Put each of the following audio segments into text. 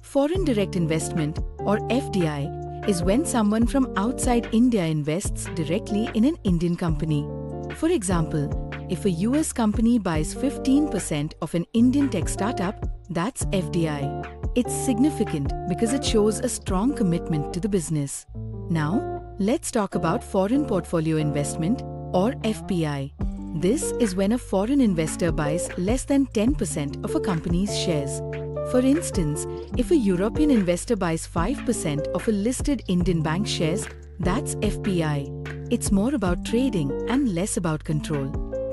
Foreign direct investment, or FDI, is when someone from outside India invests directly in an Indian company. For example, if a US company buys 15% of an Indian tech startup, that's FDI. It's significant because it shows a strong commitment to the business. Now, let's talk about foreign portfolio investment, or FPI. This is when a foreign investor buys less than 10% of a company's shares. For instance, if a European investor buys 5% of a listed Indian bank shares, that's FPI. It's more about trading and less about control.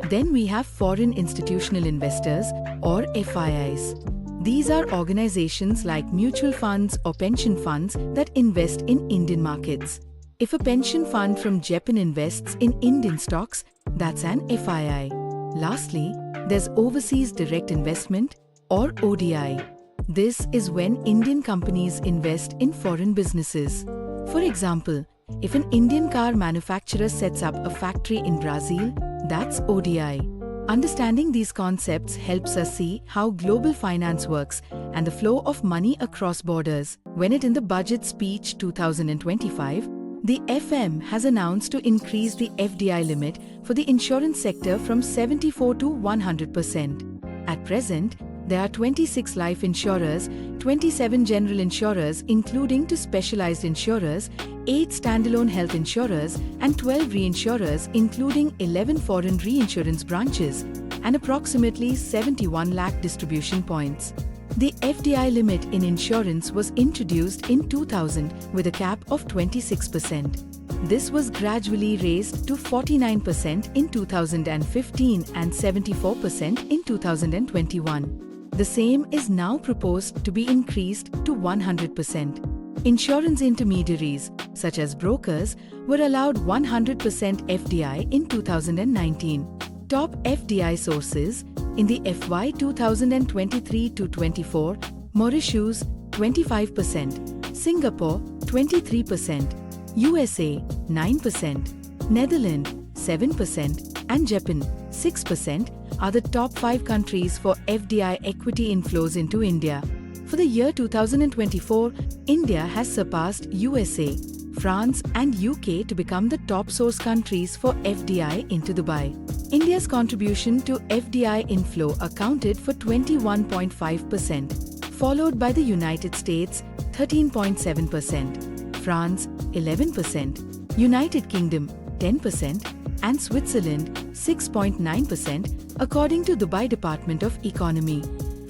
Then we have foreign institutional investors, or FIIs. These are organizations like mutual funds or pension funds that invest in Indian markets. If a pension fund from Japan invests in Indian stocks, that's an FII. Lastly, there's overseas direct investment, or ODI. This is when Indian companies invest in foreign businesses. For example, if an Indian car manufacturer sets up a factory in Brazil, that's ODI. Understanding these concepts helps us see how global finance works and the flow of money across borders. When it in the Budget Speech 2025, the FM has announced to increase the FDI limit for the insurance sector from 74 to 100%. At present, there are 26 life insurers, 27 general insurers including two specialized insurers, 8 standalone health insurers and 12 reinsurers including 11 foreign reinsurance branches and approximately 71 lakh distribution points. The FDI limit in insurance was introduced in 2000 with a cap of 26%. This was gradually raised to 49% in 2015 and 74% in 2021. The same is now proposed to be increased to 100%. Insurance intermediaries, such as brokers, were allowed 100% FDI in 2019. Top FDI sources in the FY 2023-24, Mauritius 25%, Singapore 23%, USA 9%, Netherlands 7% and Japan 6% are the top 5 countries for FDI equity inflows into India. For the year 2024, India has surpassed USA, France and UK to become the top source countries for FDI into Dubai. India's contribution to FDI inflow accounted for 21.5%, followed by the United States 13.7%, France 11%, United Kingdom 10% and Switzerland 6.9% according to Dubai Department of Economy.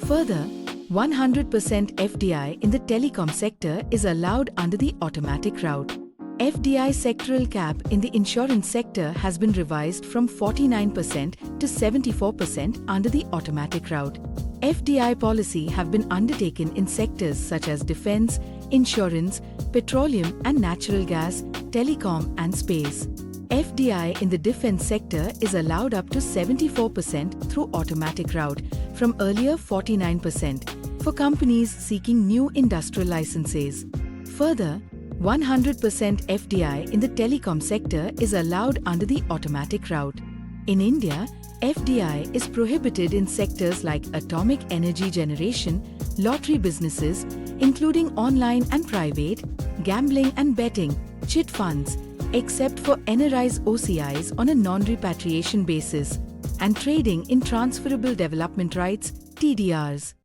Further, 100% FDI in the telecom sector is allowed under the automatic route. FDI sectoral cap in the insurance sector has been revised from 49% to 74% under the automatic route. FDI policy have been undertaken in sectors such as defense, insurance, petroleum and natural gas, telecom and space. FDI in the defense sector is allowed up to 74% through automatic route from earlier 49% for companies seeking new industrial licenses. Further, 100% FDI in the telecom sector is allowed under the automatic route. In India, FDI is prohibited in sectors like atomic energy generation, lottery businesses, including online and private, gambling and betting, chit funds, except for NRI's OCIs on a non-repatriation basis, and trading in transferable development rights, TDRs.